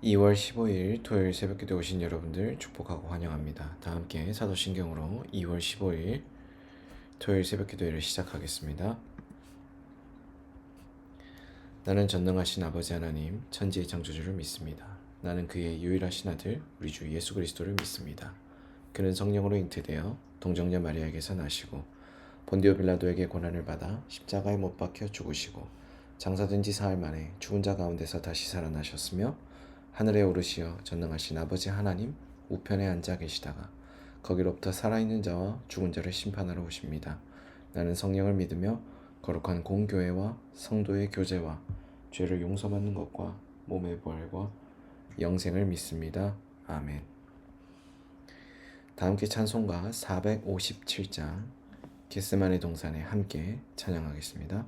2월 15일 토요일 새벽기도에 오신 여러분들 축복하고 환영합니다. 다 함께 사도신경으로 2월 15일 토요일 새벽기도회를 시작하겠습니다. 나는 전능하신 아버지 하나님 천지의 창조주를 믿습니다. 나는 그의 유일하신 아들 우리 주 예수 그리스도를 믿습니다. 그는 성령으로 잉태되어 동정녀 마리아에게서 나시고 본디오 빌라도에게 고난을 받아 십자가에 못 박혀 죽으시고 장사된 지 사흘 만에 죽은 자 가운데서 다시 살아나셨으며 하늘에 오르시어 전능하신 아버지 하나님 우편에 앉아 계시다가 거기로부터 살아있는 자와 죽은 자를 심판하러 오십니다. 나는 성령을 믿으며 거룩한 공교회와 성도의 교제와 죄를 용서받는 것과 몸의 부활과 영생을 믿습니다. 아멘. 다 함께 찬송가 457장 겟세마네 동산에 함께 찬양하겠습니다.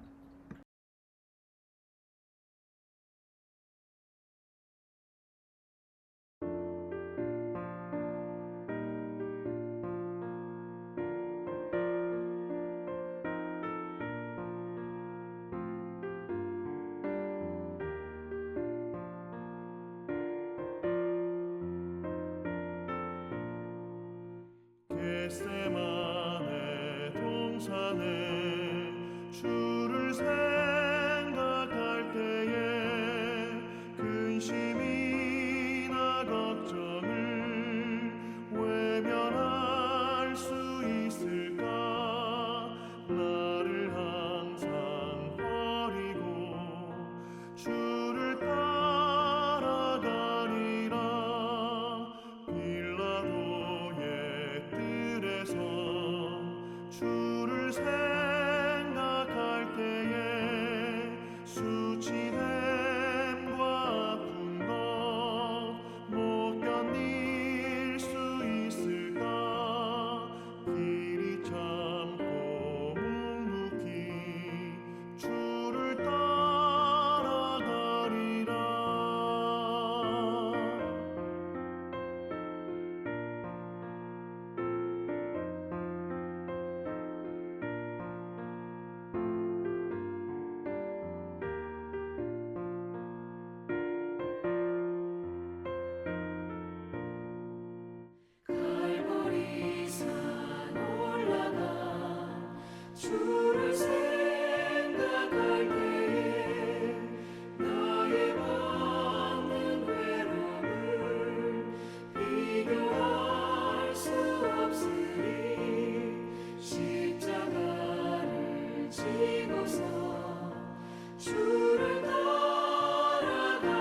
겟세마네 동산에 주를 생각할 때에 근심이나 걱정을 외면할 수 있을까. 나를 항상 버리고 주를 따라가리라. 빌라도의 뜰에서 주를 생각할 때에 수치됨과 아픈 것 못 견딜 수 있을까. 길이 참고 묵묵히 주를 따라가리라. 갈보리산 올라가 주를 생각할 때에 나의 받는 외로움을 비교할 수 없으리. 십자가를 지고서 주를 따라가리라.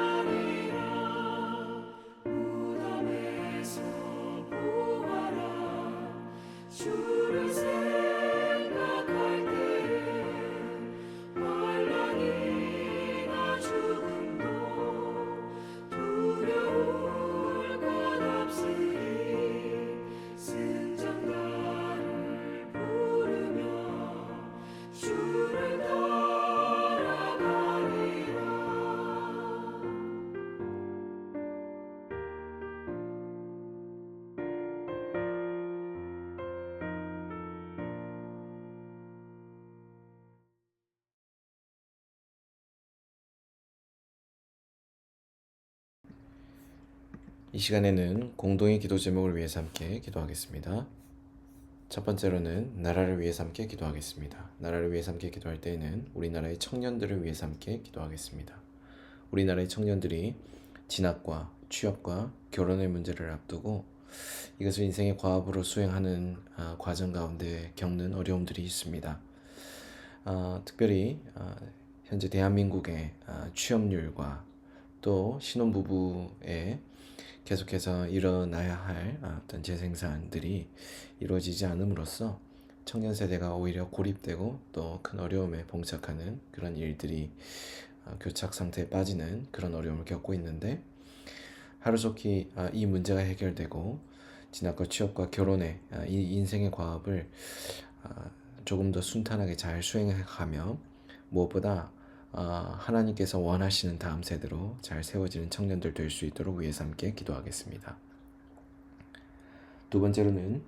무덤에서 부활한 주를 생각할 때에 환난이나 죽음도 두려울 것 없으리. 승전가를 부르며 주를 따라가리라. 이 시간에는 공동의 기도 제목을 위해서 함께 기도하겠습니다. 첫 번째로는 나라를 위해서 함께 기도하겠습니다. 나라를 위해서 함께 기도할 때에는 우리나라의 청년들을 위해서 함께 기도하겠습니다. 우리나라의 청년들이 진학과 취업과 결혼의 문제를 앞두고 이것을 인생의 과업으로 수행하는 과정 가운데 겪는 어려움들이 있습니다. 특별히 현재 대한민국의 취업률과 또 신혼부부의 계속해서 일어나야 할 어떤 재생산들이 이루어지지 않음으로써 청년 세대가 오히려 고립되고 또 큰 어려움에 봉착하는 그런 일들이 교착 상태에 빠지는 그런 어려움을 겪고 있는데, 하루속히 이 문제가 해결되고 진학과 취업과 결혼의 이 인생의 과업을 조금 더 순탄하게 잘 수행해가며 무엇보다 하나님께서 원하시는 다음 세대로 잘 세워지는 청년들 될 수 있도록 위해서 함께 기도하겠습니다. 두 번째로는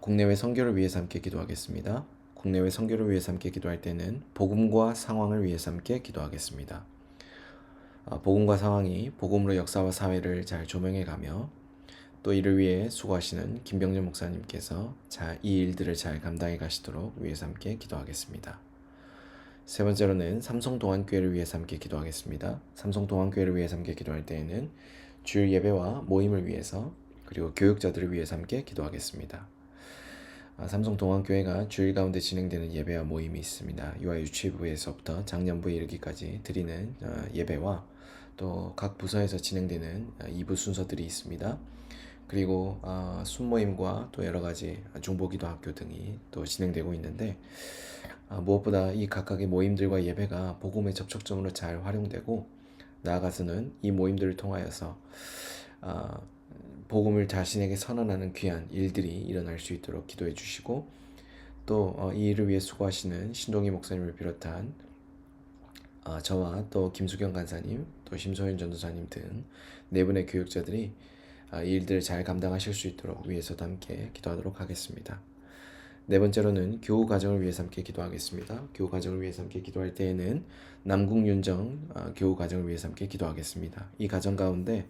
국내외 선교를 위해서 함께 기도하겠습니다. 국내외 선교를 위해서 함께 기도할 때는 복음과 상황을 위해서 함께 기도하겠습니다. 복음과 상황이 복음으로 역사와 사회를 잘 조명해가며 또 이를 위해 수고하시는 김병준 목사님께서 이 일들을 잘 감당해 가시도록 위해서 함께 기도하겠습니다. 세 번째로는 삼성동안교회를 위해서 함께 기도하겠습니다. 삼성동안교회를 위해서 함께 기도할 때에는 주일 예배와 모임을 위해서 그리고 교육자들을 위해서 함께 기도하겠습니다. 삼성동안교회가 주일 가운데 진행되는 예배와 모임이 있습니다. 유아유치부에서부터 작년부에 이르기까지 드리는 예배와 또 각 부서에서 진행되는 2부 순서들이 있습니다. 그리고 순모임과 또 여러 가지 중보기도학교 등이 또 진행되고 있는데 무엇보다 이 각각의 모임들과 예배가 복음의 접촉점으로 잘 활용되고 나아가서는 이 모임들을 통하여서 복음을 자신에게 선언하는 귀한 일들이 일어날 수 있도록 기도해 주시고 또 이 일을 위해 수고하시는 신동희 목사님을 비롯한 저와 또 김수경 간사님 또 심소연 전도사님 등 네 분의 교육자들이 이 일들을 잘 감당하실 수 있도록 위해서도 함께 기도하도록 하겠습니다. 네 번째로는 교우 가정을 위해서 함께 기도하겠습니다. 교우 가정을 위해서 함께 기도할 때에는 남궁윤정 교우 가정을 위해서 함께 기도하겠습니다. 이 가정 가운데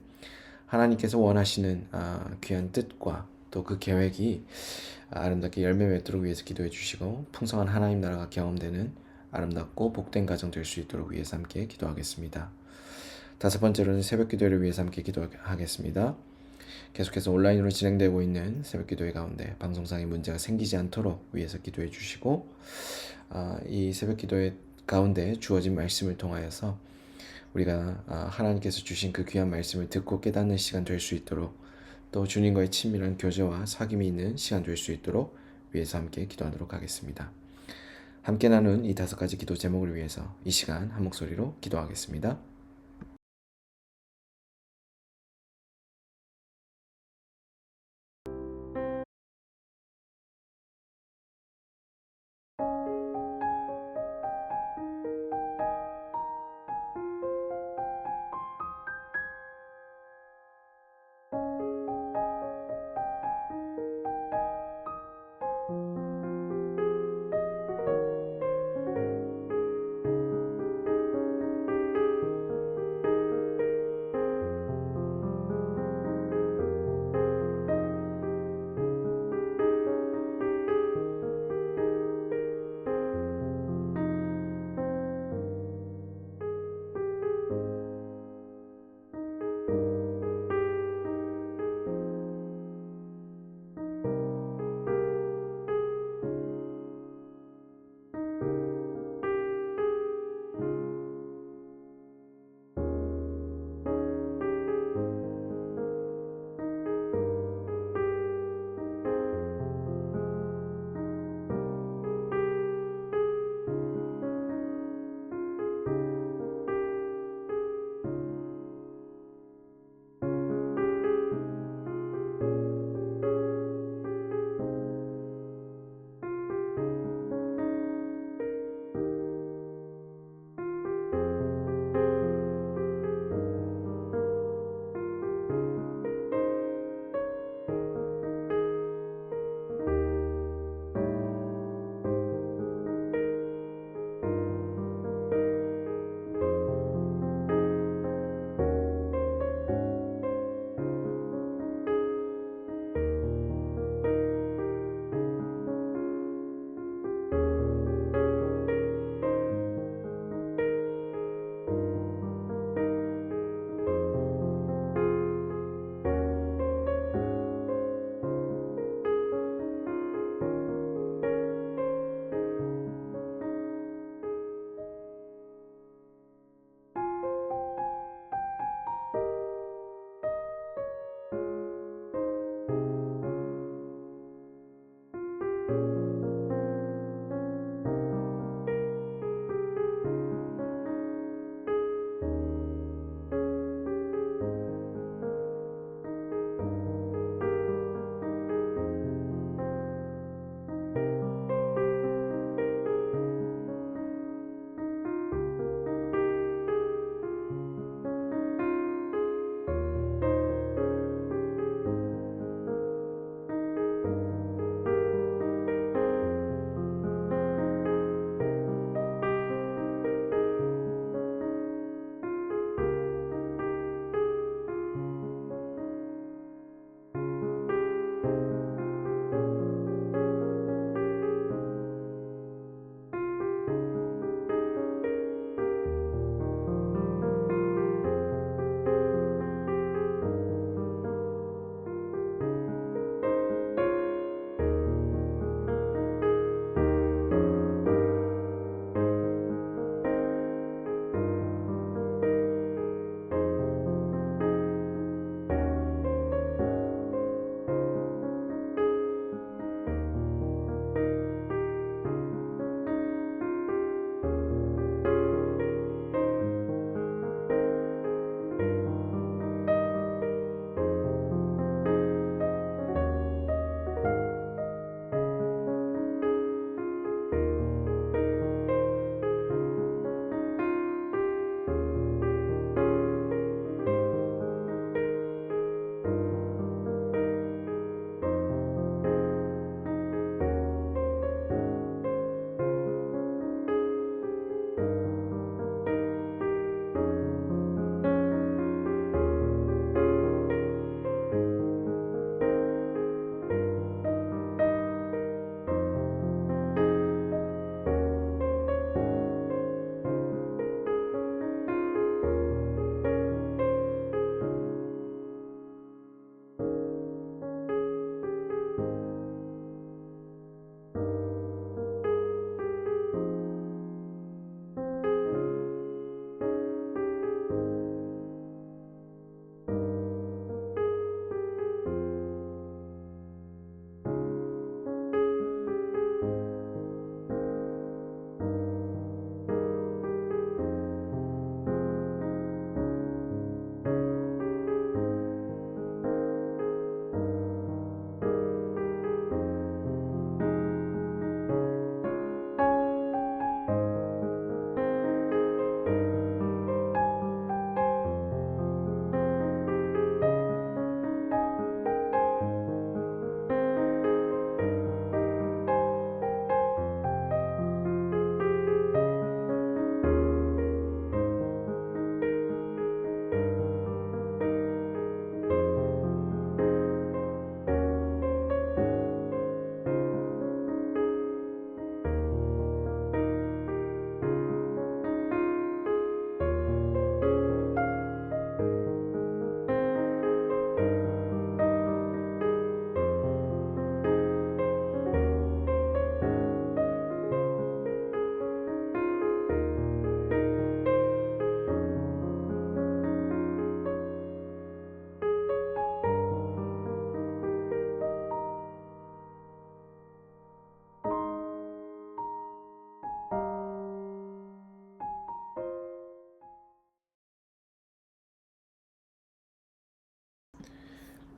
하나님께서 원하시는 귀한 뜻과 또 그 계획이 아름답게 열매 맺도록 위해서 기도해 주시고 풍성한 하나님 나라가 경험되는 아름답고 복된 가정 될 수 있도록 위해서 함께 기도하겠습니다. 다섯 번째로는 새벽 기도회를 위해서 함께 기도하겠습니다. 계속해서 온라인으로 진행되고 있는 새벽 기도회 가운데 방송상의 문제가 생기지 않도록 위해서 기도해 주시고 이 새벽 기도회 가운데 주어진 말씀을 통하여서 우리가 하나님께서 주신 그 귀한 말씀을 듣고 깨닫는 시간 될 수 있도록 또 주님과의 친밀한 교제와 사귐이 있는 시간 될 수 있도록 위해서 함께 기도하도록 하겠습니다. 함께 나눈 이 다섯 가지 기도 제목을 위해서 이 시간 한 목소리로 기도하겠습니다.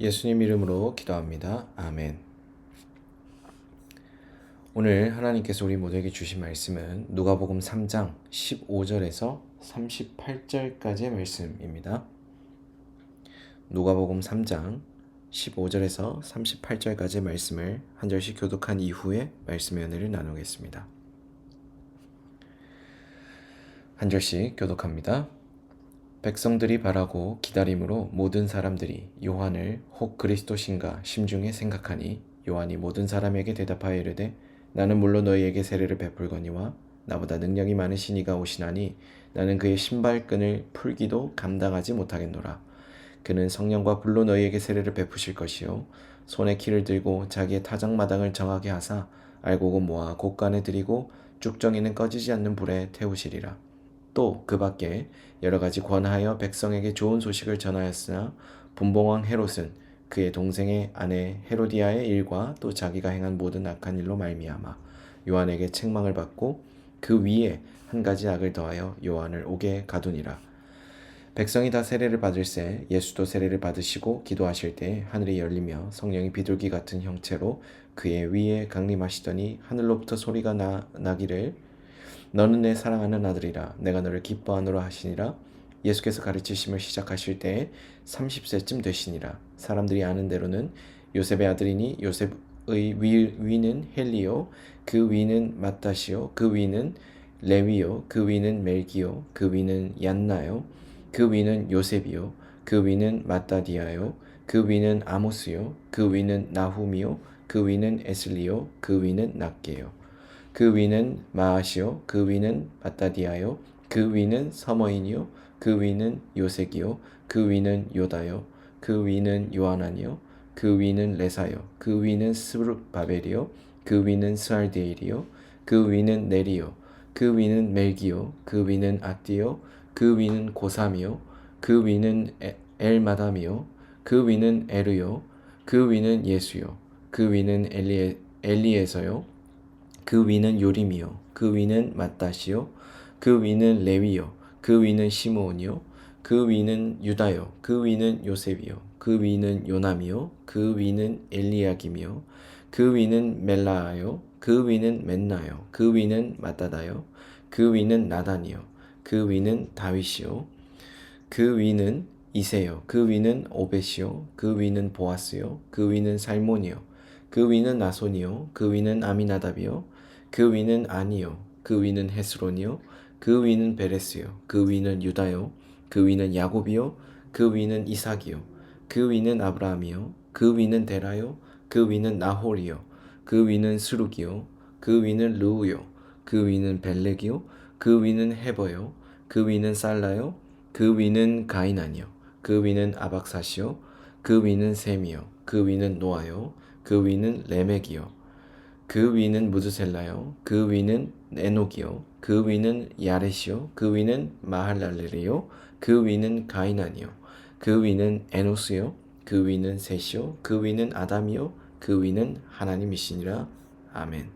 예수님 이름으로 기도합니다. 아멘. 오늘 하나님께서 우리 모두에게 주신 말씀은 누가복음 3장 15절에서 38절까지의 말씀입니다. 누가복음 3장 15절에서 38절까지의 말씀을 한 절씩 교독한 이후에 말씀의 은혜를 나누겠습니다. 한 절씩 교독합니다. 백성들이 바라고 기다림으로 모든 사람들이 요한을 혹 그리스도신가 심중에 생각하니 요한이 모든 사람에게 대답하여 이르되 나는 물론 너희에게 세례를 베풀거니와 나보다 능력이 많으신 이가 오시나니 나는 그의 신발끈을 풀기도 감당하지 못하겠노라. 그는 성령과 불로 너희에게 세례를 베푸실 것이요 손에 키를 들고 자기의 타작마당을 정하게 하사 알곡은 모아 곳간에 들이고 쭉정이는 꺼지지 않는 불에 태우시리라. 또 그 밖에 여러 가지 권하여 백성에게 좋은 소식을 전하였으나 분봉왕 헤롯은 그의 동생의 아내 헤로디아의 일과 또 자기가 행한 모든 악한 일로 말미암아 요한에게 책망을 받고 그 위에 한 가지 악을 더하여 요한을 옥에 가두니라. 백성이 다 세례를 받을새 예수도 세례를 받으시고 기도하실 때 하늘이 열리며 성령이 비둘기 같은 형체로 그의 위에 강림하시더니 하늘로부터 소리가 나기를 너는 내 사랑하는 아들이라 내가 너를 기뻐하노라 하시니라. 예수께서 가르치심을 시작하실 때에 30세쯤 되시니라. 사람들이 아는 대로는 요셉의 아들이니 요셉의 위는 헬리요 그 위는 마따시요 그 위는 레위요 그 위는 멜기요 그 위는 얀나요 그 위는 요셉이요 그 위는 마따디아요 그 위는 아모스요 그 위는 나훔이요 그 위는 에슬리요 그 위는 낫게요 그 위는 마아시요 그 위는 마따디아요 그 위는 서머인이요 그 위는 요색이요 그 위는 요다요 그 위는 요하나니요 그 위는 레사요 그 위는 스룹바벨이요 그 위는 스알디엘이요 그 위는 네리요 그 위는 멜기요 그 위는 앗디요 그 위는 고삼이요 그 위는 엘마담이요 그 위는 에르요 그 위는 예수요 그 위는 엘리에서요 그 위는 요림이요 그 위는 마따시요 그 위는 레위요 그 위는 시므온이요 그 위는 유다요 그 위는 요셉이요 그 위는 요남이요 그 위는 엘리야김이요 그 위는 멜라아요 그 위는 맨나요 그 위는 마따다요 그 위는 나단이요 그 위는 다윗이요 그 위는 이세요 그 위는 오벳이요 그 위는 보아스요 그 위는 살몬이요 그 위는 나손이요 그 위는 아미나답이요 그 위는 아니요 그 위는 헤스론이요 그 위는 베레스요 그 위는 유다요 그 위는 야곱이요 그 위는 이삭이요 그 위는 아브라함이요 그 위는 데라요 그 위는 나홀이요 그 위는 스룩이요 그 위는 르우요 그 위는 벨렉이요 그 위는 헤버요 그 위는 살라요 그 위는 가이난이요 그 위는 아박사시요 그 위는 셈이요 그 위는 노아요 그 위는 레멕이요 그 위는 무드셀라요 그 위는 에녹이요 그 위는 야렛이요 그 위는 마할랄렐이요 그 위는 가이난이요 그 위는 에노스요 그 위는 셋이요 그 위는 아담이요 그 위는 하나님이시니라. 아멘.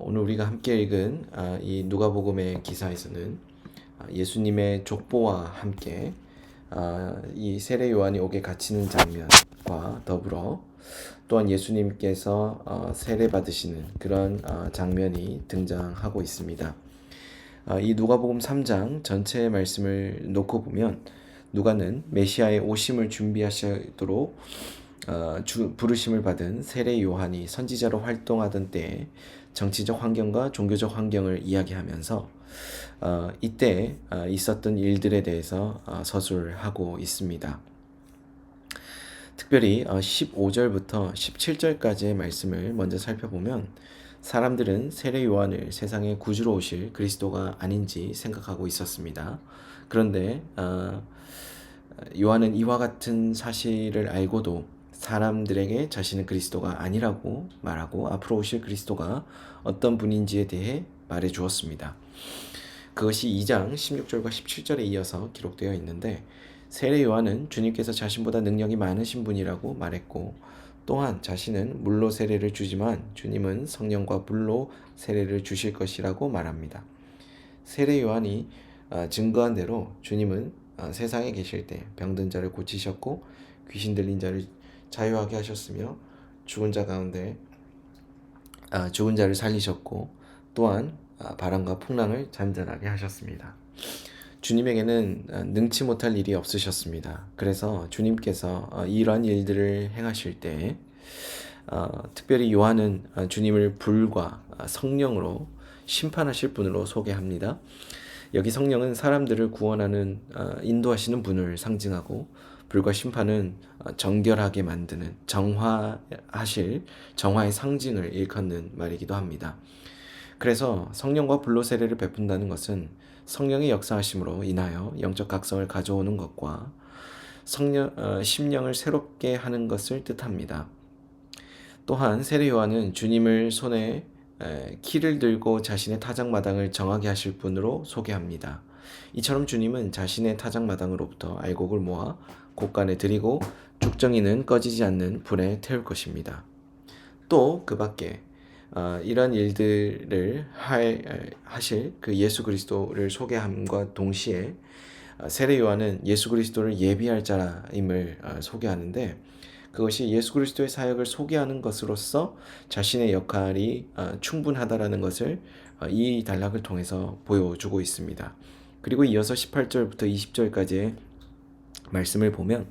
오늘 우리가 함께 읽은 이 누가복음의 기사에서는 예수님의 족보와 함께 이 세례 요한이 옥에 갇히는 장면과 더불어 또한 예수님께서 세례 받으시는 그런 장면이 등장하고 있습니다. 이 누가복음 3장 전체의 말씀을 놓고 보면 누가는 메시아의 오심을 준비하시도록 부르심을 받은 세례 요한이 선지자로 활동하던 때에 정치적 환경과 종교적 환경을 이야기하면서 이때 있었던 일들에 대해서 서술을 하고 있습니다. 특별히 15절부터 17절까지의 말씀을 먼저 살펴보면 사람들은 세례 요한을 세상의 구주로 오실 그리스도가 아닌지 생각하고 있었습니다. 그런데 요한은 이와 같은 사실을 알고도 사람들에게 자신은 그리스도가 아니라고 말하고 앞으로 오실 그리스도가 어떤 분인지에 대해 말해 주었습니다. 그것이 2장 16절과 17절에 이어서 기록되어 있는데 세례 요한은 주님께서 자신보다 능력이 많으신 분이라고 말했고 또한 자신은 물로 세례를 주지만 주님은 성령과 불로 세례를 주실 것이라고 말합니다. 세례 요한이 증거한 대로 주님은 세상에 계실 때 병든 자를 고치셨고 귀신 들린 자를 자유하게 하셨으며 죽은 자 가운데 죽은 자를 살리셨고 또한 바람과 풍랑을 잔잔하게 하셨습니다. 주님에게는 능치 못할 일이 없으셨습니다. 그래서 주님께서 이러한 일들을 행하실 때 특별히 요한은 주님을 불과 성령으로 심판하실 분으로 소개합니다. 여기 성령은 사람들을 구원하는 인도하시는 분을 상징하고 불과 심판은 정결하게 만드는 정화의 상징을 일컫는 말이기도 합니다. 그래서 성령과 불로 세례를 베푼다는 것은 성령의 역사하심으로 인하여 영적 각성을 가져오는 것과 심령을 새롭게 하는 것을 뜻합니다. 또한 세례 요한은 주님을 손에 키를 들고 자신의 타작마당을 정하게 하실 분으로 소개합니다. 이처럼 주님은 자신의 타작마당으로부터 알곡을 모아 곳간에 들이고 죽정이는 꺼지지 않는 불에 태울 것입니다. 또 그 밖에 이런 일들을 하실 그 예수 그리스도를 소개함과 동시에 세례 요한은 예수 그리스도를 예비할 자임을 소개하는데 그것이 예수 그리스도의 사역을 소개하는 것으로서 자신의 역할이 충분하다라는 것을 이 단락을 통해서 보여주고 있습니다. 그리고 이어서 18절부터 20절까지의 말씀을 보면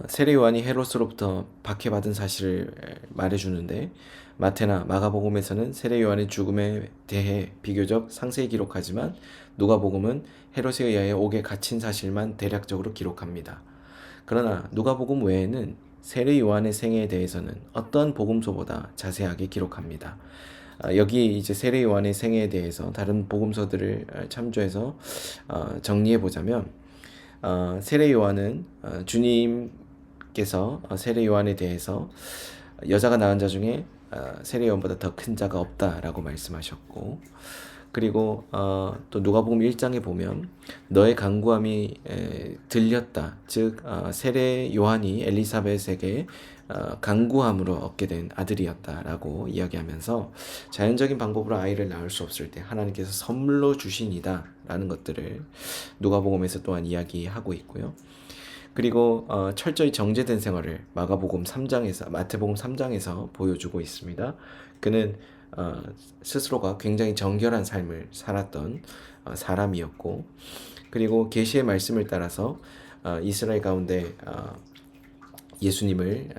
세례 요한이 헤롯으로부터 박해받은 사실을 말해주는데 마태나 마가복음에서는 세례 요한의 죽음에 대해 비교적 상세히 기록하지만 누가복음은 헤롯에 의하여 옥에 갇힌 사실만 대략적으로 기록합니다. 그러나 누가복음 외에는 세례 요한의 생애에 대해서는 어떤 복음서보다 자세하게 기록합니다. 여기 이제 세례 요한의 생애에 대해서 다른 복음서들을 참조해서 정리해 보자면 세례 요한은 주님께서 세례 요한에 대해서 여자가 낳은 자 중에 세례 요한보다 더 큰 자가 없다라고 말씀하셨고 그리고 또 누가복음 1장에 보면 너의 간구함이 들렸다. 즉 세례 요한이 엘리사벳에게 간구함으로 얻게 된 아들이었다라고 이야기하면서 자연적인 방법으로 아이를 낳을 수 없을 때 하나님께서 선물로 주신이다라는 것들을 누가복음에서 또한 이야기하고 있고요. 그리고 철저히 정제된 생활을 마태복음 3장에서 보여주고 있습니다. 그는 스스로가 굉장히 정결한 삶을 살았던 사람이었고 그리고 계시의 말씀을 따라서 이스라엘 가운데 예수님을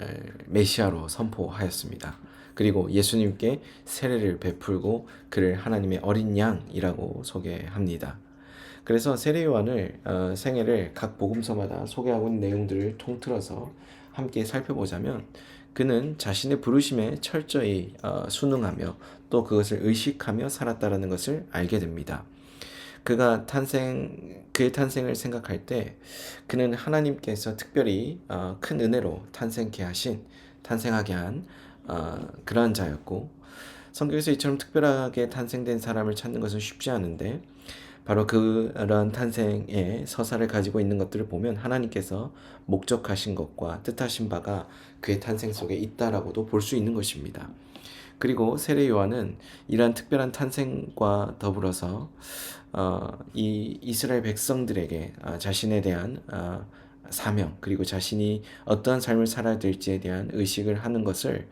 메시아로 선포하였습니다. 그리고 예수님께 세례를 베풀고 그를 하나님의 어린 양이라고 소개합니다. 그래서 세례 요한을 생애를 각 복음서마다 소개하고 있는 내용들을 통틀어서 함께 살펴보자면 그는 자신의 부르심에 철저히 순응하며 또 그것을 의식하며 살았다라는 것을 알게 됩니다. 그의 탄생을 생각할 때 그는 하나님께서 특별히 큰 은혜로 탄생하게 한 그러한 자였고 성경에서 이처럼 특별하게 탄생된 사람을 찾는 것은 쉽지 않은데 바로 그러한 탄생의 서사를 가지고 있는 것들을 보면 하나님께서 목적하신 것과 뜻하신 바가 그의 탄생 속에 있다라고도 볼 수 있는 것입니다. 그리고 세례 요한은 이러한 특별한 탄생과 더불어서 이 이스라엘 백성들에게 자신에 대한 사명 그리고 자신이 어떠한 삶을 살아야 될지에 대한 의식을 하는 것을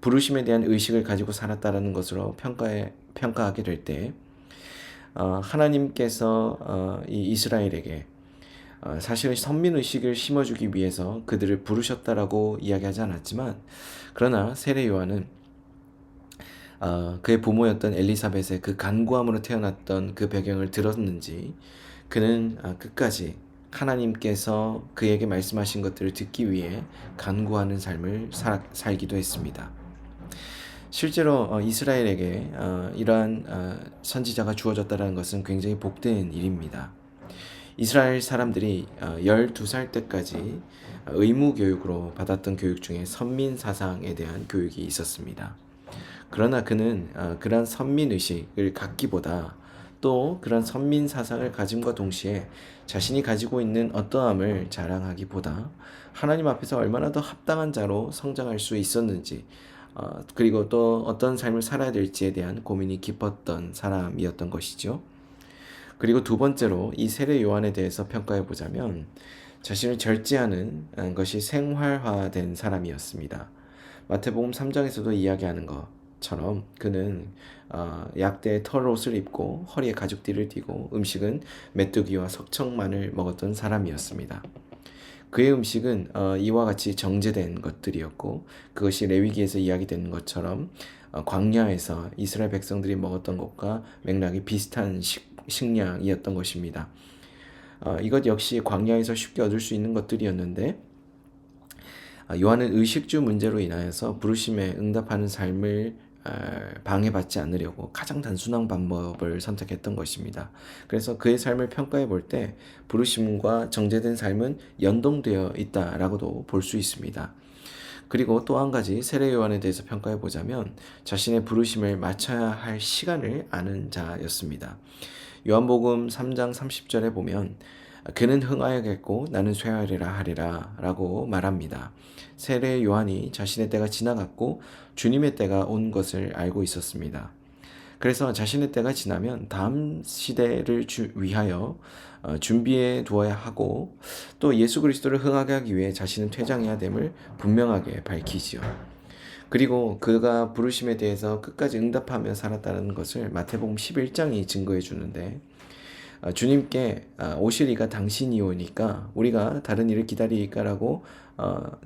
부르심에 대한 의식을 가지고 살았다라는 것으로 평가하게 될 때 하나님께서 이 이스라엘에게 사실은 선민의식을 심어주기 위해서 그들을 부르셨다라고 이야기하지 않았지만 그러나 세례 요한은 그의 부모였던 엘리사벳의 그 간구함으로 태어났던 그 배경을 들었는지 그는 끝까지 하나님께서 그에게 말씀하신 것들을 듣기 위해 간구하는 삶을 살기도 했습니다. 실제로 이스라엘에게 이러한 선지자가 주어졌다는 것은 굉장히 복된 일입니다. 이스라엘 사람들이 12살 때까지 의무 교육으로 받았던 교육 중에 선민 사상에 대한 교육이 있었습니다. 그러나 그는 그러한 선민의식을 갖기보다 또 그런 선민 사상을 가짐과 동시에 자신이 가지고 있는 어떠함을 자랑하기보다 하나님 앞에서 얼마나 더 합당한 자로 성장할 수 있었는지 그리고 또 어떤 삶을 살아야 될지에 대한 고민이 깊었던 사람이었던 것이죠. 그리고 두 번째로 이 세례 요한에 대해서 평가해 보자면 자신을 절제하는 것이 생활화된 사람이었습니다. 마태복음 3장에서도 이야기하는 것처럼 그는 약대의 털옷을 입고 허리에 가죽띠를 띠고 음식은 메뚜기와 석청만을 먹었던 사람이었습니다. 그의 음식은 이와 같이 정제된 것들이었고 그것이 레위기에서 이야기되는 것처럼 광야에서 이스라엘 백성들이 먹었던 것과 맥락이 비슷한 식량이었던 것입니다. 이것 역시 광야에서 쉽게 얻을 수 있는 것들이었는데 요한은 의식주 문제로 인하여서 부르심에 응답하는 삶을 방해받지 않으려고 가장 단순한 방법을 선택했던 것입니다. 그래서 그의 삶을 평가해 볼 때 부르심과 정제된 삶은 연동되어 있다라고도 볼 수 있습니다. 그리고 또 한 가지 세례 요한에 대해서 평가해 보자면 자신의 부르심을 맞춰야 할 시간을 아는 자였습니다. 요한복음 3장 30절에 보면 그는 흥하여겠고 나는 쇠하리라 하리라 라고 말합니다. 세례 요한이 자신의 때가 지나갔고 주님의 때가 온 것을 알고 있었습니다. 그래서 자신의 때가 지나면 다음 시대를 위하여 준비해 두어야 하고 또 예수 그리스도를 흥하게 하기 위해 자신은 퇴장해야 됨을 분명하게 밝히지요. 그리고 그가 부르심에 대해서 끝까지 응답하며 살았다는 것을 마태복음 11장이 증거해 주는데 주님께 오시리가 당신이 오니까 우리가 다른 일을 기다리니까라고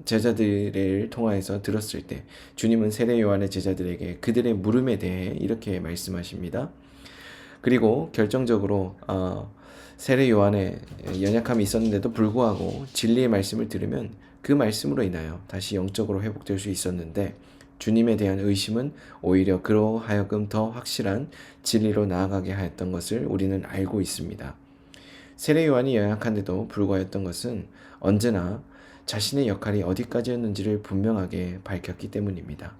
제자들을 통하여서 들었을 때 주님은 세례 요한의 제자들에게 그들의 물음에 대해 이렇게 말씀하십니다. 그리고 결정적으로 세례 요한의 연약함이 있었는데도 불구하고 진리의 말씀을 들으면 그 말씀으로 인하여 다시 영적으로 회복될 수 있었는데 주님에 대한 의심은 오히려 그로 하여금 더 확실한 진리로 나아가게 하였던 것을 우리는 알고 있습니다. 세례 요한이 연약한데도 불구하였던 것은 언제나 자신의 역할이 어디까지였는지를 분명하게 밝혔기 때문입니다.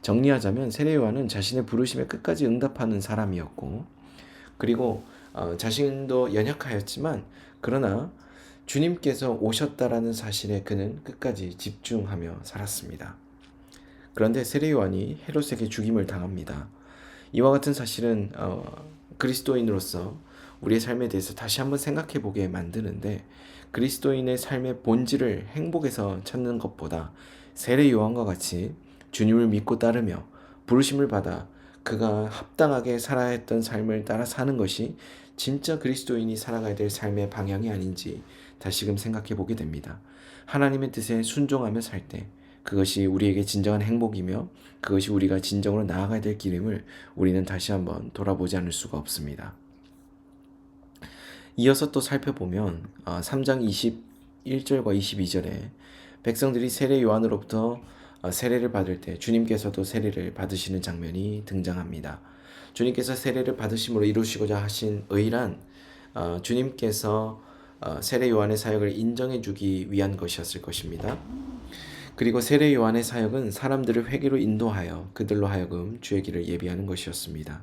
정리하자면 세례 요한은 자신의 부르심에 끝까지 응답하는 사람이었고 그리고 자신도 연약하였지만 그러나 주님께서 오셨다라는 사실에 그는 끝까지 집중하며 살았습니다. 그런데 세례 요한이 헤롯에게 죽임을 당합니다. 이와 같은 사실은 그리스도인으로서 우리의 삶에 대해서 다시 한번 생각해 보게 만드는데 그리스도인의 삶의 본질을 행복에서 찾는 것보다 세례 요한과 같이 주님을 믿고 따르며 부르심을 받아 그가 합당하게 살아야 했던 삶을 따라 사는 것이 진짜 그리스도인이 살아가야 될 삶의 방향이 아닌지 다시금 생각해 보게 됩니다. 하나님의 뜻에 순종하며 살 때 그것이 우리에게 진정한 행복이며 그것이 우리가 진정으로 나아가야 될 길임을 우리는 다시 한번 돌아보지 않을 수가 없습니다. 이어서 또 살펴보면 3장 21절과 22절에 백성들이 세례 요한으로부터 세례를 받을 때 주님께서도 세례를 받으시는 장면이 등장합니다. 주님께서 세례를 받으심으로 이루시고자 하신 의란 주님께서 세례 요한의 사역을 인정해 주기 위한 것이었을 것입니다. 그리고 세례 요한의 사역은 사람들을 회개로 인도하여 그들로 하여금 주의 길을 예비하는 것이었습니다.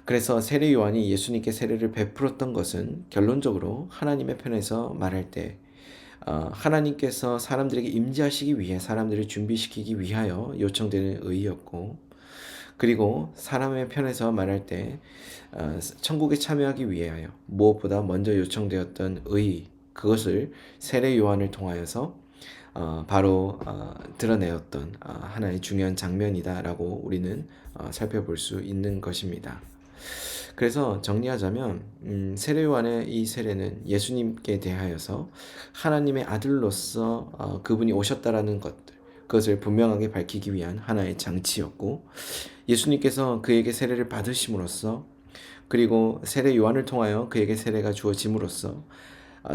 그래서 세례 요한이 예수님께 세례를 베풀었던 것은 결론적으로 하나님의 편에서 말할 때 하나님께서 사람들에게 임재하시기 위해 사람들을 준비시키기 위하여 요청되는 의였고 그리고 사람의 편에서 말할 때 천국에 참여하기 위하여 무엇보다 먼저 요청되었던 의 그것을 세례 요한을 통하여서 바로 드러내었던 하나의 중요한 장면이다라고 우리는 살펴볼 수 있는 것입니다. 그래서 정리하자면 세례 요한의 이 세례는 예수님께 대하여서 하나님의 아들로서 그분이 오셨다라는 것들 그것을 분명하게 밝히기 위한 하나의 장치였고 예수님께서 그에게 세례를 받으심으로써 그리고 세례 요한을 통하여 그에게 세례가 주어짐으로써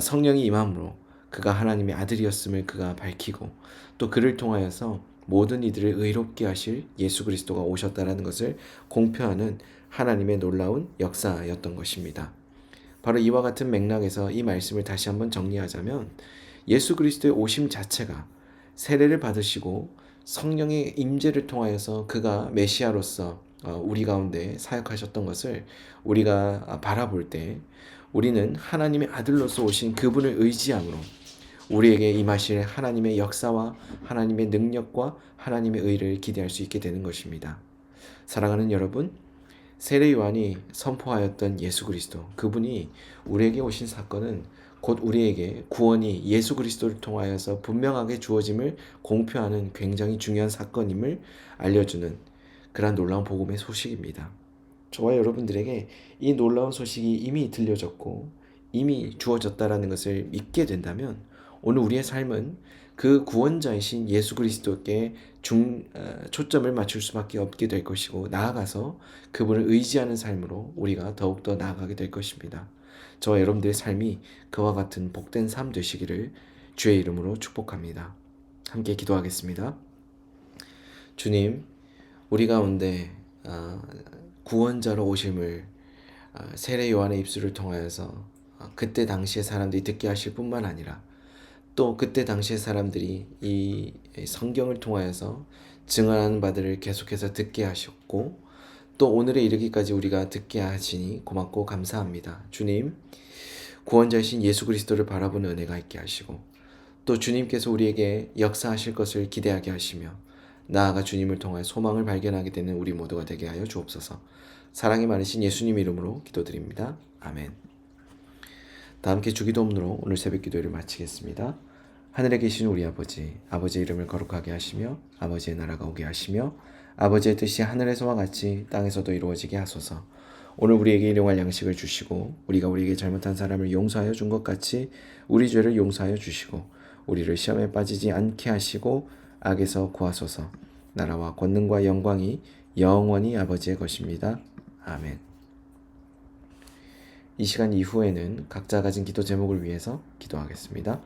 성령이 임함으로 그가 하나님의 아들이었음을 그가 밝히고 또 그를 통하여서 모든 이들을 의롭게 하실 예수 그리스도가 오셨다라는 것을 공표하는 하나님의 놀라운 역사였던 것입니다. 바로 이와 같은 맥락에서 이 말씀을 다시 한번 정리하자면 예수 그리스도의 오심 자체가 세례를 받으시고 성령의 임재를 통하여서 그가 메시아로서 우리 가운데 사역하셨던 것을 우리가 바라볼 때 우리는 하나님의 아들로서 오신 그분을 의지함으로 우리에게 임하실 하나님의 역사와 하나님의 능력과 하나님의 의를 기대할 수 있게 되는 것입니다. 사랑하는 여러분, 세례 요한이 선포하였던 예수 그리스도, 그분이 우리에게 오신 사건은 곧 우리에게 구원이 예수 그리스도를 통하여서 분명하게 주어짐을 공표하는 굉장히 중요한 사건임을 알려주는 그러한 놀라운 복음의 소식입니다. 저와 여러분들에게 이 놀라운 소식이 이미 들려졌고 이미 주어졌다라는 것을 믿게 된다면 오늘 우리의 삶은 그 구원자이신 예수 그리스도께 초점을 맞출 수밖에 없게 될 것이고, 나아가서 그분을 의지하는 삶으로 우리가 더욱더 나아가게 될 것입니다. 저와 여러분들의 삶이 그와 같은 복된 삶 되시기를 주의 이름으로 축복합니다. 함께 기도하겠습니다. 주님, 우리 가운데 구원자로 오심을 세례 요한의 입술을 통하여서 그때 당시의 사람들이 듣게 하실 뿐만 아니라 또 그때 당시의 사람들이 이 성경을 통하여서 증언하는 바들을 계속해서 듣게 하셨고, 또 오늘에 이르기까지 우리가 듣게 하시니 고맙고 감사합니다. 주님, 구원자이신 예수 그리스도를 바라보는 은혜가 있게 하시고, 또 주님께서 우리에게 역사하실 것을 기대하게 하시며, 나아가 주님을 통하여 소망을 발견하게 되는 우리 모두가 되게 하여 주옵소서. 사랑이 많으신 예수님 이름으로 기도드립니다. 아멘. 다 함께 주기도문으로 오늘 새벽 기도를 마치겠습니다. 하늘에 계신 우리 아버지, 아버지의 이름을 거룩하게 하시며 아버지의 나라가 오게 하시며 아버지의 뜻이 하늘에서와 같이 땅에서도 이루어지게 하소서. 오늘 우리에게 일용할 양식을 주시고 우리가 우리에게 잘못한 사람을 용서하여 준 것 같이 우리 죄를 용서하여 주시고 우리를 시험에 빠지지 않게 하시고 악에서 구하소서. 나라와 권능과 영광이 영원히 아버지의 것입니다. 아멘. 이 시간 이후에는 각자 가진 기도 제목을 위해서 기도하겠습니다.